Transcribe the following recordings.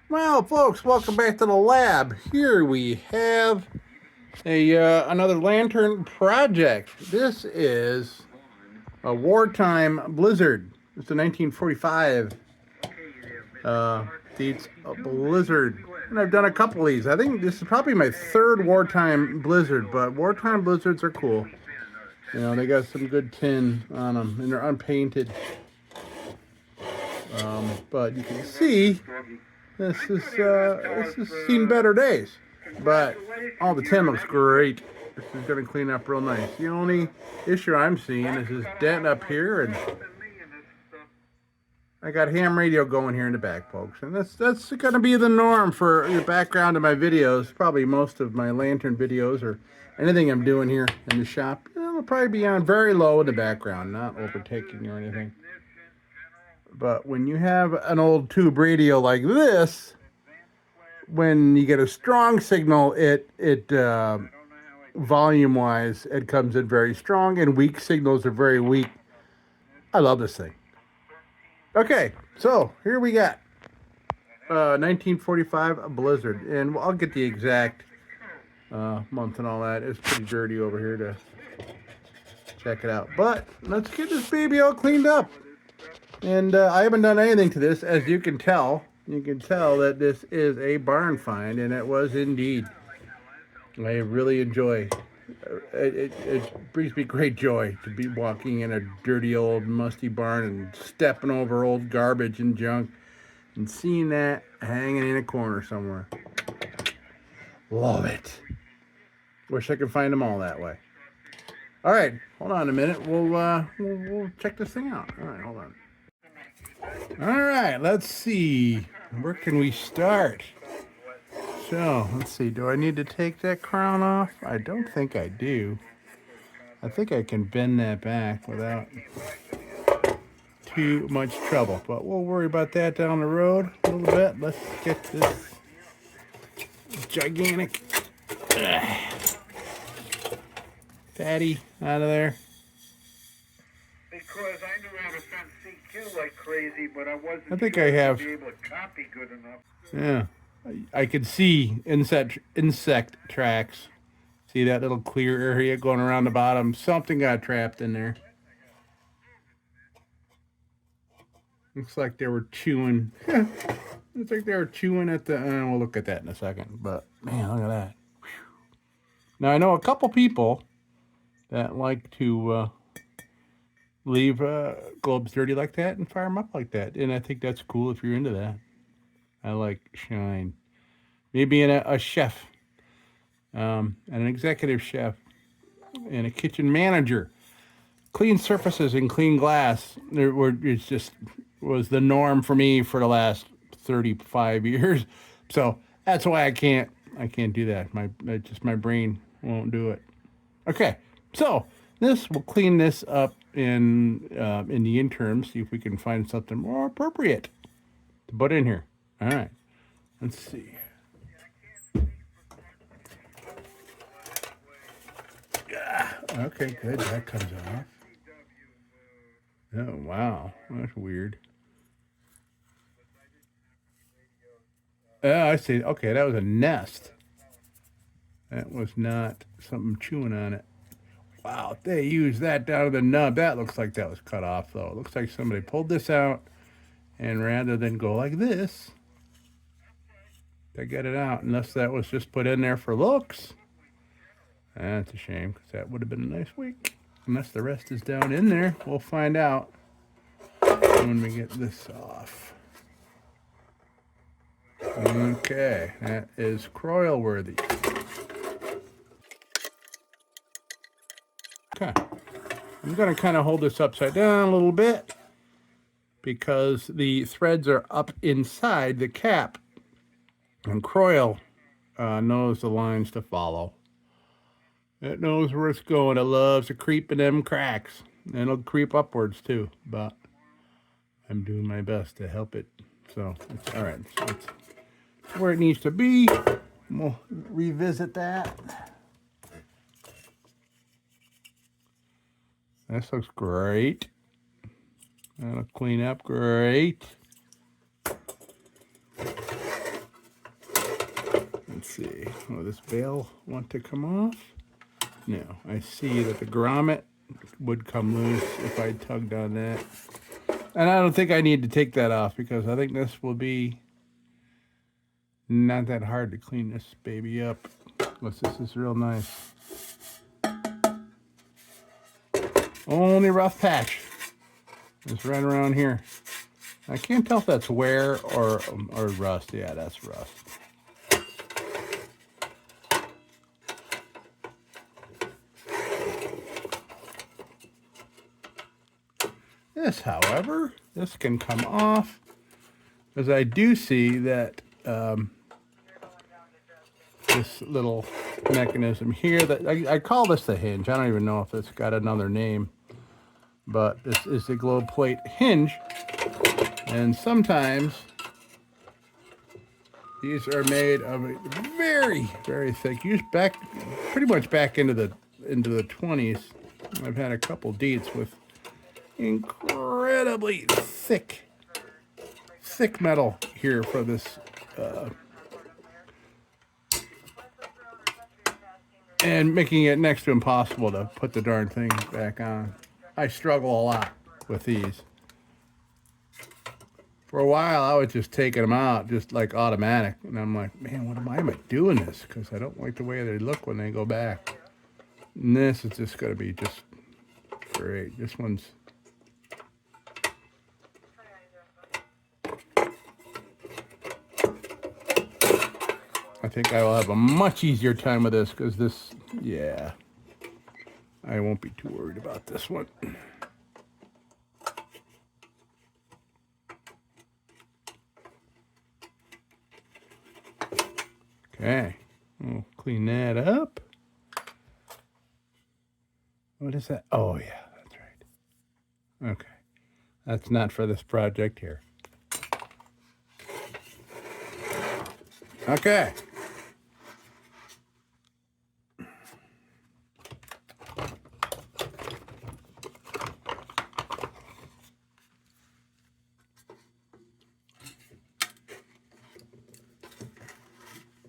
Well, folks, welcome back to the lab. Here we have another lantern project. This is a wartime blizzard. It's a 1945 DIETZ blizzard. And I've done a couple of these. I think this is probably my third wartime blizzard, but wartime blizzards are cool. You know, they got some good tin on them, and they're unpainted. But you can see this has seen better days. But all the tin looks great. This is going to clean up real nice. The only issue I'm seeing is this dent up here, and I got ham radio going here in the back, folks. And that's going to be the norm for the background of my videos. Probably most of my lantern videos or anything I'm doing here in the shop. It'll probably be on very low in the background, not overtaking or anything. But when you have an old tube radio like this, when you get a strong signal, it volume-wise, it comes in very strong, and weak signals are very weak. I love this thing. Okay, so here we got 1945 blizzard, and I'll get the exact month and all that. It's pretty dirty over here to check it out. But let's get this baby all cleaned up. And I haven't done anything to this, as you can tell. You can tell that this is a barn find, and it was indeed. I really enjoy. It brings me great joy to be walking in a dirty old musty barn and stepping over old garbage and junk and seeing that hanging in a corner somewhere. Love it. Wish I could find them all that way. All right, hold on a minute. We'll check this thing out. All right, hold on. All right, let's see. Where can we start? So, let's see. Do I need to take that crown off? I don't think I do. I think I can bend that back without too much trouble. But we'll worry about that down the road a little bit. Let's get this gigantic fatty out of there. Because I knew how to send CQ like crazy, but I wasn't I think sure I have. to be able to copy good enough. Yeah. I could see insect tracks. See that little clear area going around the bottom? Something got trapped in there. Looks like they were chewing. Looks like they were chewing at the... we'll look at that in a second. But, man, look at that. Whew. Now, I know a couple people that like to leave globes dirty like that and fire them up like that. And I think that's cool if you're into that. I like shine. Maybe in a chef, an executive chef, and a kitchen manager. Clean surfaces and clean glass. It's just was the norm for me for the last 35 years. So that's why I can't do that. My brain won't do it. Okay, so we'll clean this up in the interim. See if we can find something more appropriate to put in here. All right, let's see. Okay, good. That comes off. Oh, wow. That's weird. Oh, I see. Okay, that was a nest. That was not something chewing on it. Wow, they used that down to the nub. That looks like that was cut off, though. It looks like somebody pulled this out, and rather than go like this, they got it out, unless that was just put in there for looks. That's a shame, because that would have been a nice week. Unless the rest is down in there. We'll find out when we get this off. Okay, that is croil worthy. Okay, I'm going to kind of hold this upside down a little bit because the threads are up inside the cap, and croil knows the lines to follow. It knows where it's going. It loves to creep in them cracks. And it'll creep upwards too, but I'm doing my best to help it. So it's all right. So it's where it needs to be. We'll revisit that. This looks great. That'll clean up great. see. Will this bail want to come off? No. I see that the grommet would come loose if I tugged on that. And I don't think I need to take that off because I think this will be not that hard to clean this baby up. Unless this is real nice. Only rough patch. It's right around here. I can't tell if that's wear or rust. Yeah, that's rust. This, however, this can come off, as I do see that this little mechanism here, that I call this the hinge. I don't even know if it's got another name, but this is the globe plate hinge, and sometimes these are made of a very, very thick. Used back, pretty much back into the 20s. I've had a couple DIETZ with incredibly thick metal here for this, and making it next to impossible to put the darn thing back on. I struggle a lot with these. For a while, I was just taking them out, just like automatic, and I'm like, man, why am I doing this? Because I don't like the way they look when they go back. And this is just going to be just great. This one's I think I will have a much easier time with this because this, yeah, I won't be too worried about this one. Okay, we'll clean that up. What is that? Oh, yeah, that's right. Okay, that's not for this project here. Okay.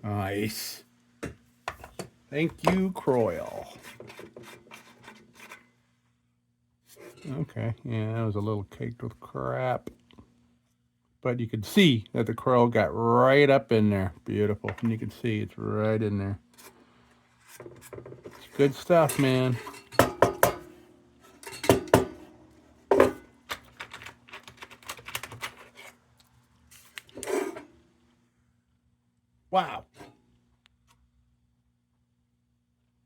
Nice. Thank you, Croyle. Okay, yeah, that was a little caked with crap. But you can see that the Croyle got right up in there. Beautiful. And you can see it's right in there. It's good stuff, man. Wow.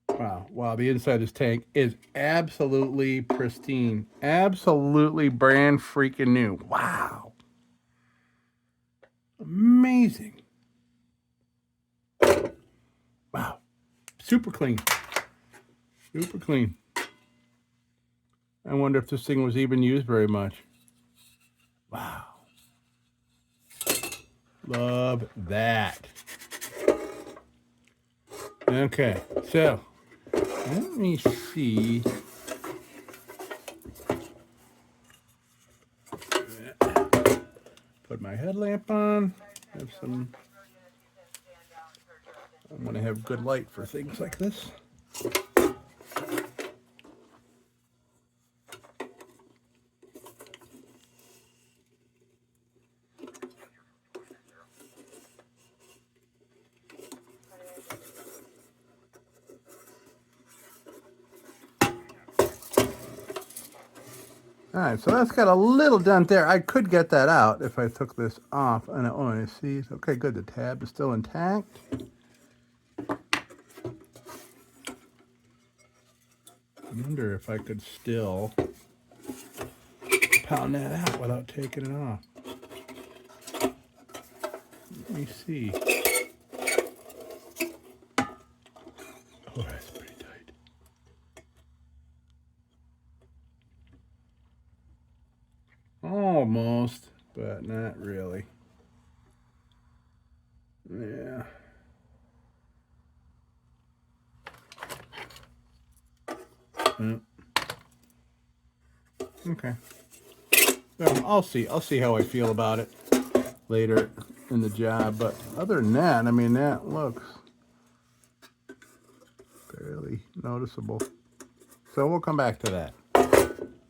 Wow. Wow. The inside of this tank is absolutely pristine. Absolutely brand freaking new. Wow. Amazing. Wow. Super clean. Super clean. I wonder if this thing was even used very much. Wow. Love that. Okay, so let me see. Put my headlamp on. Have some. I want to have good light for things like this. All right, so that's got a little dent there. I could get that out if I took this off. And oh, I see. Okay, good. The tab is still intact. I wonder if I could still pound that out without taking it off. Let me see. Oh, that's pretty tight. Almost, but not really. Yeah. Okay. Well, I'll see how I feel about it later in the job. But other than that, I mean, that looks noticeable. So we'll come back to that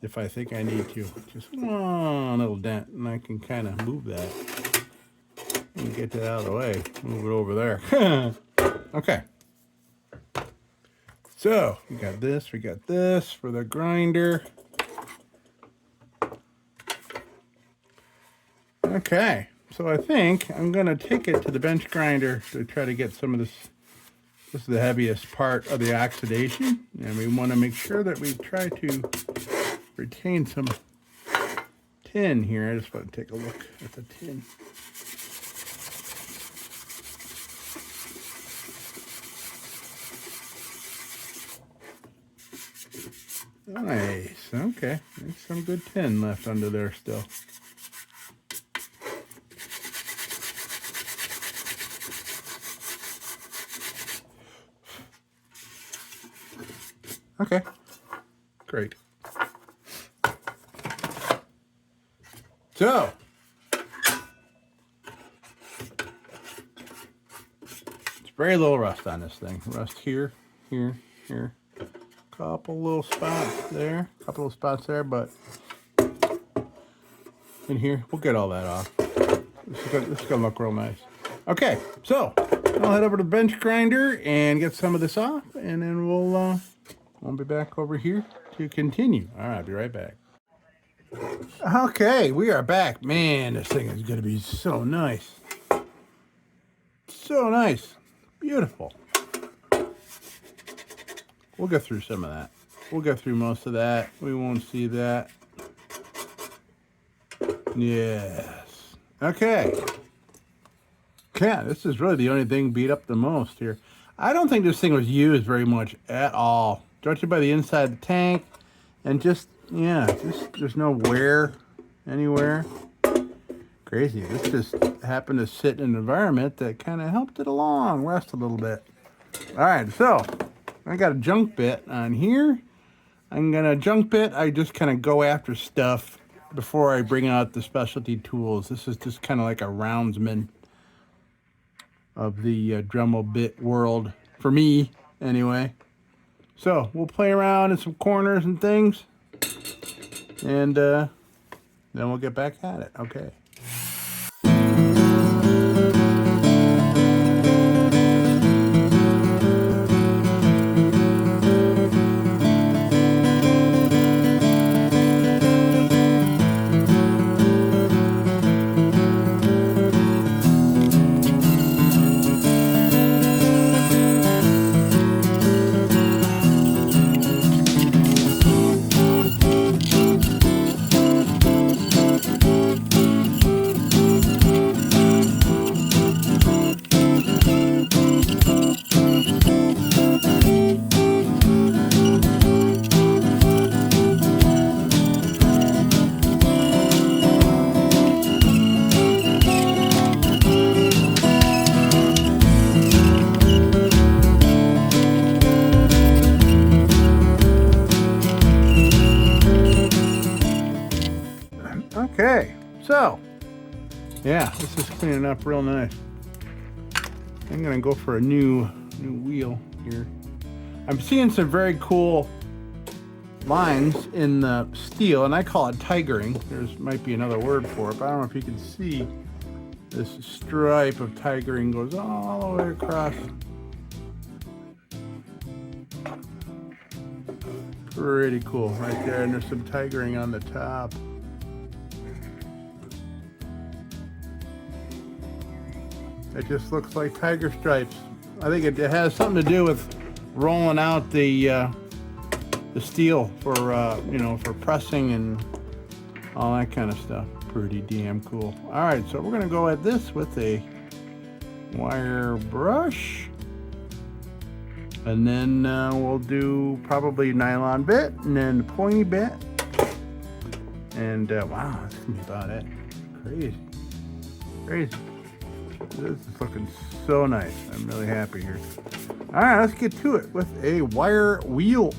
if I think I need to. Just one little dent, and I can kind of move that and get that out of the way. Move it over there. Okay. So we got this for the grinder. Okay, so I think I'm gonna take it to the bench grinder to try to get some of this. This is the heaviest part of the oxidation, and we want to make sure that we try to retain some tin here. I just want to take a look at the tin. Nice. Okay. There's some good tin left under there still. Okay. Great. So, it's very little rust on this thing. Rust here, here, here. Couple little spots there, but in here, we'll get all that off. This is gonna look real nice. Okay, so I'll head over to the bench grinder and get some of this off, and then we'll be back over here to continue. All right, I'll be right back. Okay, we are back. Man, this thing is gonna be so nice. So nice. Beautiful. We'll get through some of that. We'll get through most of that. We won't see that. Yes. Okay. Yeah, this is really the only thing beat up the most here. I don't think this thing was used very much at all. Judging by the inside of the tank, and just there's no wear anywhere. Crazy. This just happened to sit in an environment that kind of helped it along, rest a little bit. All right, so I got a junk bit on here. I'm gonna junk bit. I just kind of go after stuff before I bring out the specialty tools. This is just kind of like a roundsman of the Dremel bit world, for me anyway. So we'll play around in some corners and things, and then we'll get back at it. Okay. Okay, so yeah, this is cleaning up real nice. I'm gonna go for a new wheel here. I'm seeing some very cool lines in the steel, and I call it tigering. There's might be another word for it, but I don't know if you can see this stripe of tigering goes all the way across. Pretty cool right there, and there's some tigering on the top. It just looks like tiger stripes. I think it has something to do with rolling out the steel for for pressing and all that kind of stuff. Pretty damn cool. All right, so we're gonna go at this with a wire brush, and then we'll do probably nylon bit and then pointy bit. And wow, that's gonna be about it. Crazy. This is looking so nice. I'm really happy here. All right, let's get to it with a wire wheel.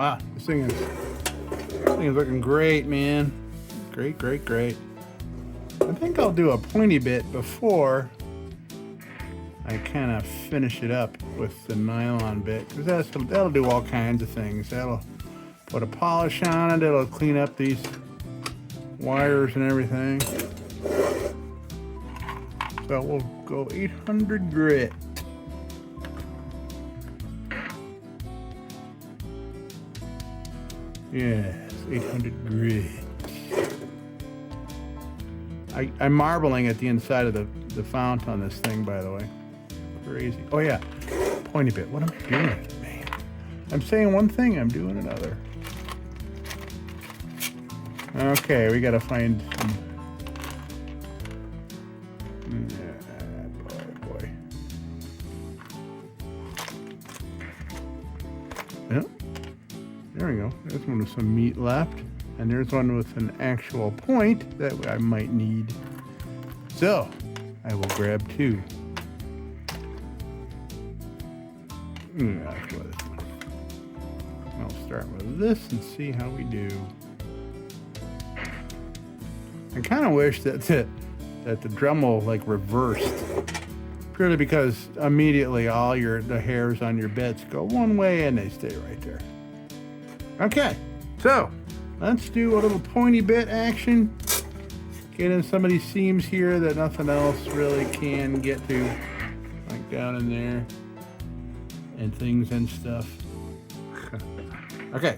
Wow, this thing is looking great, man. Great, great, great. I think I'll do a pointy bit before I kind of finish it up with the nylon bit, because that'll do all kinds of things. That'll put a polish on it. It'll clean up these wires and everything. So we'll go 800 grit. Yes, 800 grit. I'm marbling at the inside of the fount on this thing, by the way. Crazy. Oh yeah, pointy bit. What am I doing, man? I'm saying one thing, I'm doing another. Okay, we gotta find some. Boy. Yep. There we go. There's one with some meat left. And there's one with an actual point that I might need. So, I will grab two. That's what this one. I'll start with this and see how we do. I kind of wish that the Dremel like reversed. Purely because immediately all the hairs on your bits go one way and they stay right there. Okay, so let's do a little pointy bit action. Get in some of these seams here that nothing else really can get to. Like down in there. And things and stuff. Okay.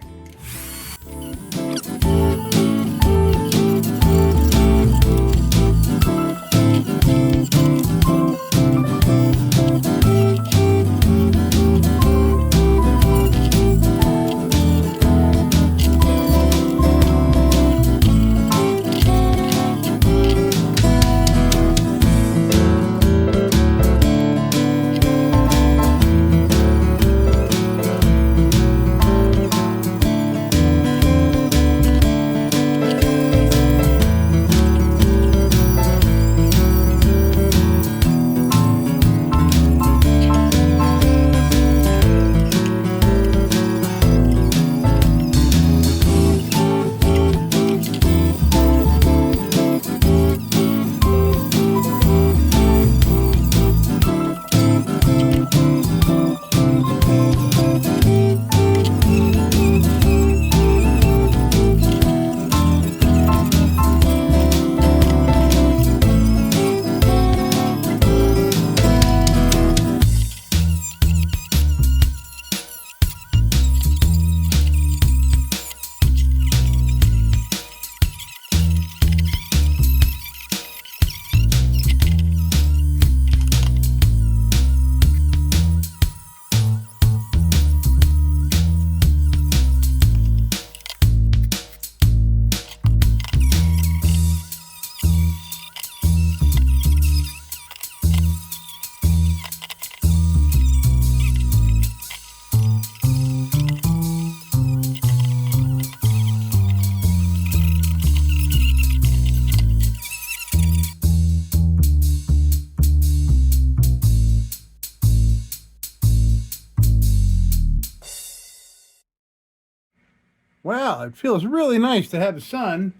Well, it feels really nice to have the sun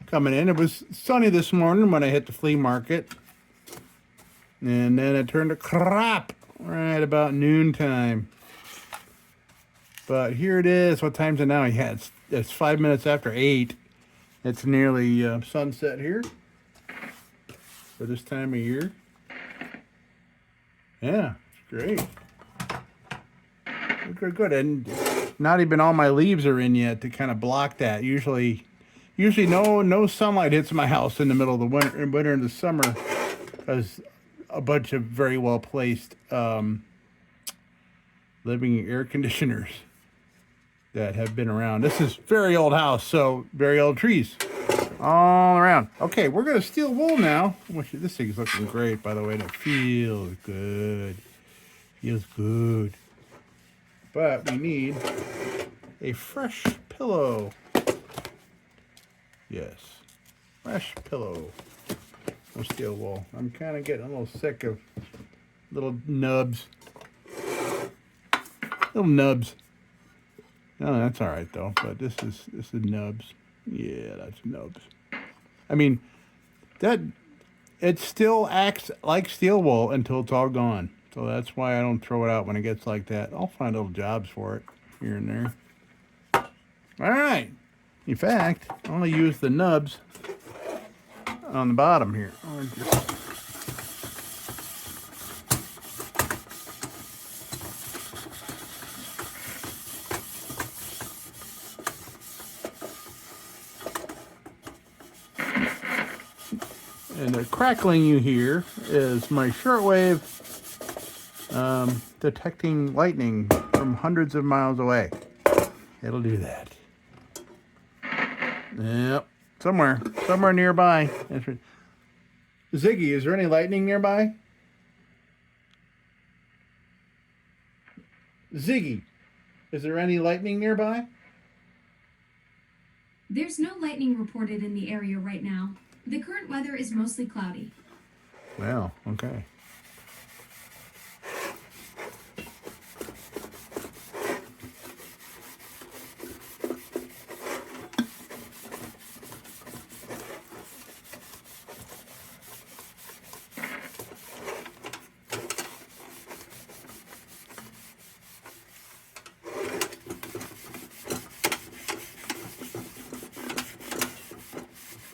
coming in. It was sunny this morning when I hit the flea market. And then it turned to crap right about noontime. But here it is. What time's it now? Yeah, it's 5 minutes after 8. It's nearly sunset here for this time of year. Yeah, it's great. Good, good. And not even all my leaves are in yet to kind of block that. Usually no sunlight hits my house in the middle of the winter and the summer, because a bunch of very well placed living air conditioners that have been around. This is very old house, so very old trees all around. Okay, we're gonna steel wool now. This thing's looking great, by the way, and it feels good. Feels good. But we need a fresh pillow. Yes, fresh pillow. No steel wool. I'm kind of getting a little sick of little nubs. Little nubs. No, that's all right though. But this is nubs. Yeah, that's nubs. I mean, that it still acts like steel wool until it's all gone. So that's why I don't throw it out when it gets like that. I'll find little jobs for it here and there. All right. In fact, I want to use the nubs on the bottom here. And the crackling you hear is my shortwave detecting lightning from hundreds of miles away. It'll do that. Yep. Somewhere nearby. That's right. Ziggy, is there any lightning nearby? Ziggy, is there any lightning nearby? There's no lightning reported in the area right now. The current weather is mostly cloudy. Well, okay.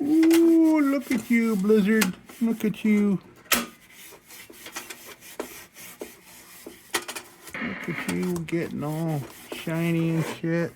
Ooh, look at you, Blizzard. Look at you. Look at you getting all shiny and shit.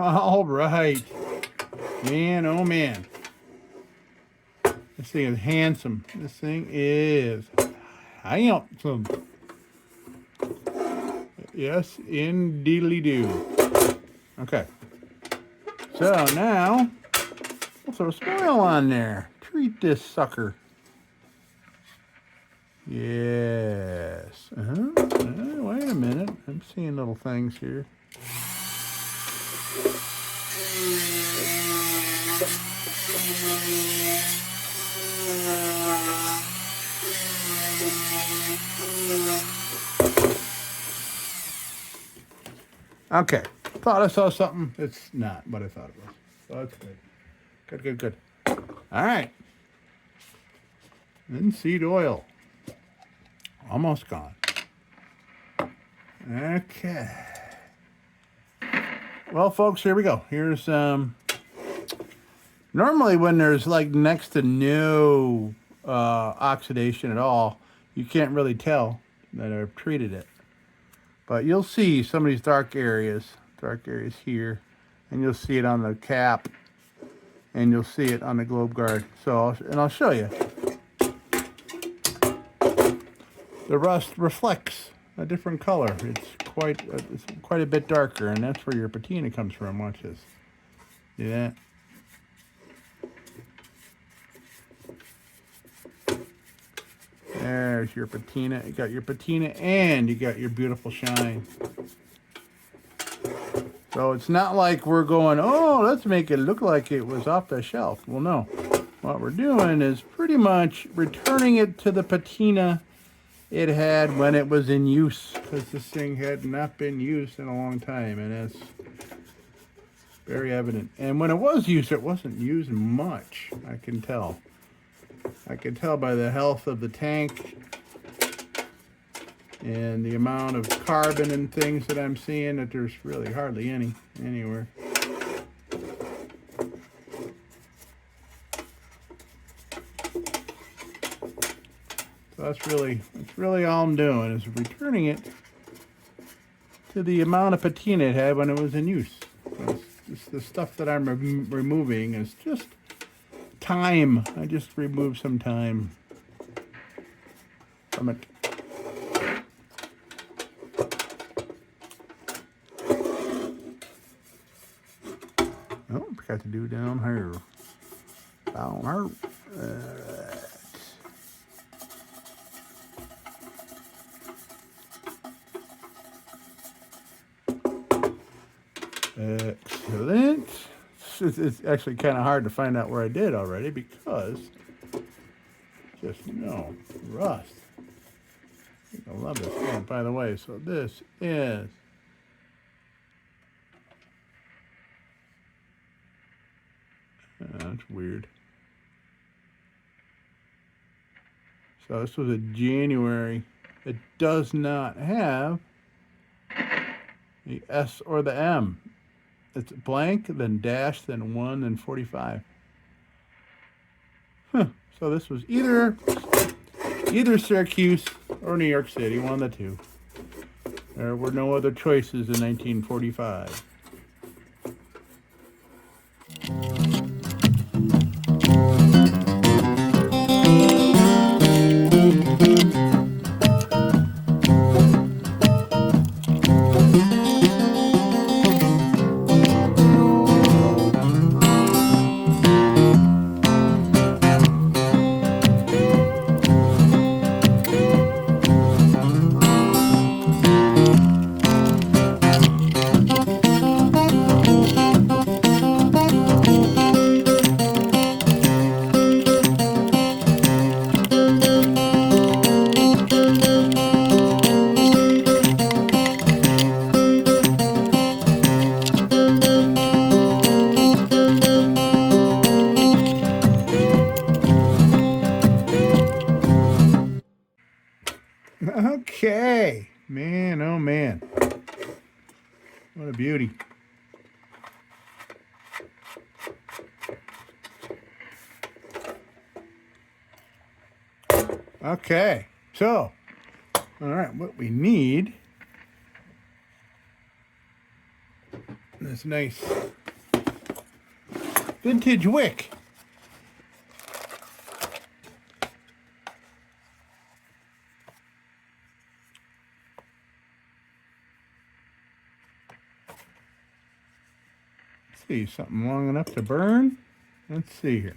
All right. Man, oh man. This thing is handsome. This thing is handsome. Yes, indeedly do. Okay. So now, we'll throw some oil on there. Treat this sucker. Yes. Wait a minute. I'm seeing little things here. Okay. Thought I saw something. It's not what I thought it was. So that's good. Good. All right. Linseed oil. Almost gone. Okay. Well, folks, here we go. Here's normally when there's like next to no oxidation at all, you can't really tell that I've treated it. But you'll see some of these dark areas here, and you'll see it on the cap, and you'll see it on the globe guard. So, I'll show you. The rust reflects a different color. It's quite a bit darker, and that's where your patina comes from. Watch this. See that? There's your patina. You got your patina and you got your beautiful shine. So it's not like we're going, oh, let's make it look like it was off the shelf. Well, no. What we're doing is pretty much returning it to the patina it had when it was in use, because this thing had not been used in a long time, and Very evident. And when it was used, it wasn't used much. I can tell. I can tell by the health of the tank and the amount of carbon and things that I'm seeing that there's really hardly any anywhere. So that's really all I'm doing is returning it to the amount of patina it had when it was in use. So the stuff that I'm removing is just time. I just removed some time from it. Oh, forgot to do down here. Down here. Excellent. It's actually kind of hard to find out where I did already because just no rust. I love this. Oh, by the way, so this is that's weird. So this was a January. It does not have the S or the M. It's blank, then dash, then 1, then 45. Huh. So this was either Syracuse or New York City, one of the two. There were no other choices in 1945. Okay, man, oh man, what a beauty. Okay, so, all right, what we need this nice vintage wick. See, something long enough to burn. Let's see here.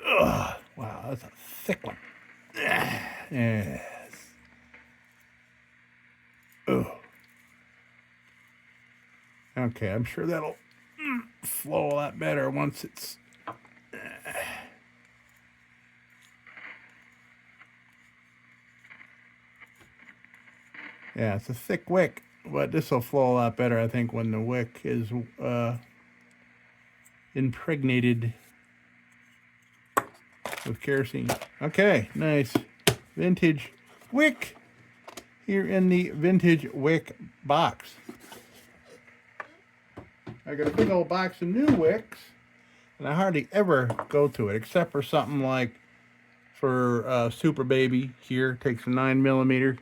Ugh, wow, that's a thick one. Yes. Oh. Okay, I'm sure that'll flow a lot better once it's. Yeah, it's a thick wick, but this will flow a lot better, I think, when the wick is impregnated with kerosene. Okay, nice vintage wick here in the vintage wick box. I got a big old box of new wicks, and I hardly ever go to it except for something like for Super Baby here. Takes a 9mm.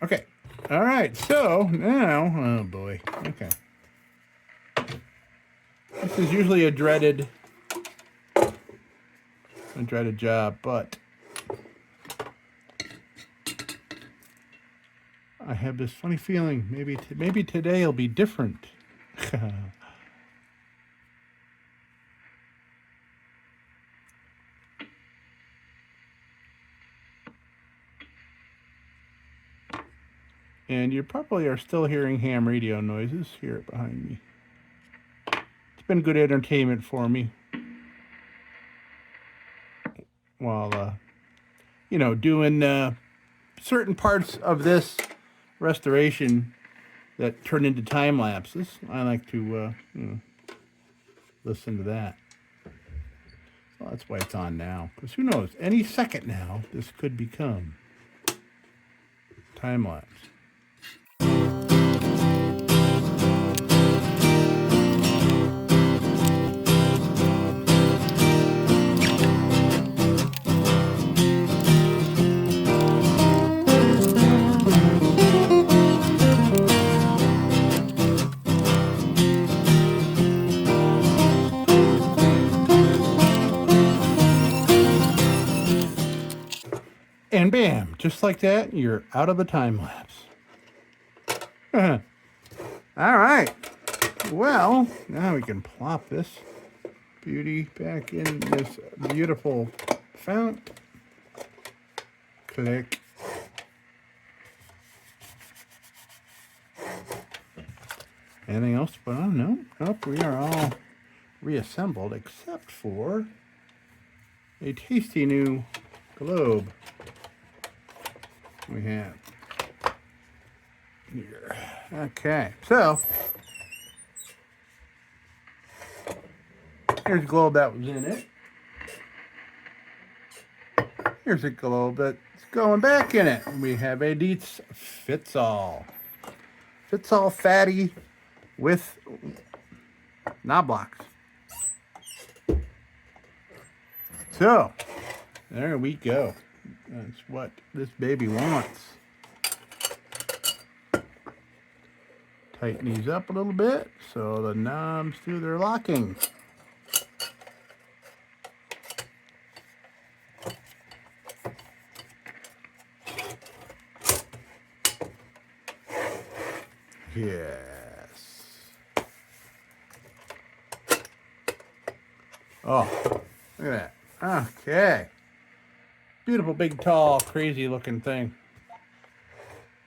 Okay. All right. So now, oh boy. Okay. This is usually a dreaded job, but I have this funny feeling maybe today will be different. And you probably are still hearing ham radio noises here behind me. It's been good entertainment for me while, doing certain parts of this restoration that turn into time lapses. I like to, listen to that. So that's why it's on now. Because who knows, any second now, this could become time lapse. And bam, just like that, you're out of the time lapse. All right. Well, now we can plop this beauty back in this beautiful fount. Click. Anything else to put on? No. Nope, we are all reassembled except for a tasty new globe. We have here. Okay, so here's a globe that was in it. Here's a globe that's going back in it. We have a DIETZ Fits All. Fits All fatty with knob blocks. So there we go. That's what this baby wants. Tighten these up a little bit so the knobs do their locking. Yes. Oh, look at that. Okay. Beautiful, big, tall, crazy looking thing.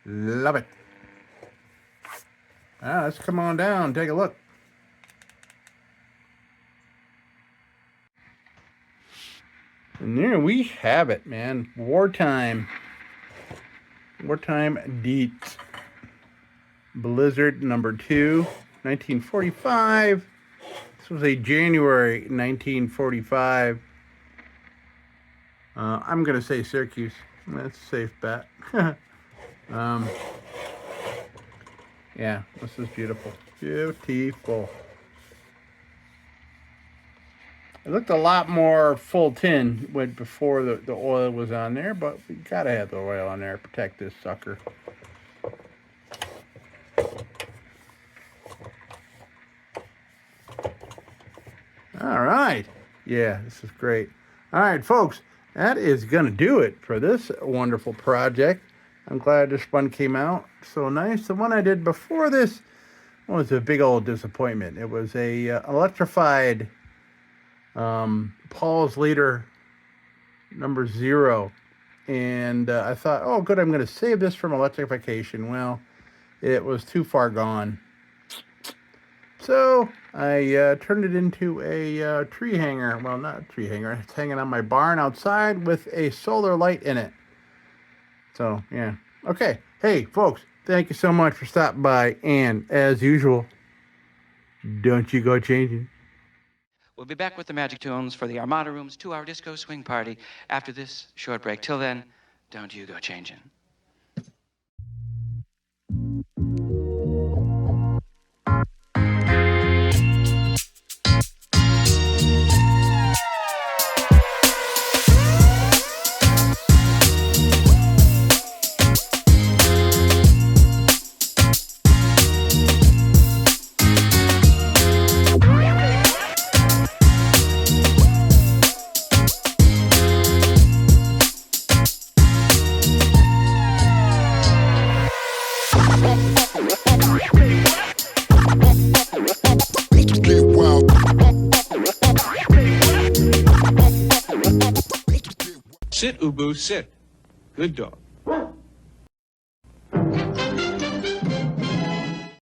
Love it. Let's come on down, take a look. And there we have it, man. Wartime. Wartime DIETZ. Blizzard number 2, 1945. This was a January 1945. I'm going to say Syracuse. That's a safe bet. Yeah, this is beautiful. Beautiful. It looked a lot more full tin before the oil was on there, but we got to have the oil on there to protect this sucker. All right. Yeah, this is great. All right, folks. That is going to do it for this wonderful project. I'm glad this one came out so nice. The one I did before this was a big old disappointment. It was a electrified Paul's Leader number 0. And I thought, oh, good, I'm going to save this from electrification. Well, it was too far gone. So I turned it into a tree hanger. Well, not a tree hanger. It's hanging on my barn outside with a solar light in it. So, yeah. Okay. Hey, folks, thank you so much for stopping by. And as usual, don't you go changing. We'll be back with the Magic Tunes for the Armada Room's 2-hour disco swing party after this short break. Till then, don't you go changing. Sit, Ubu, sit. Good dog.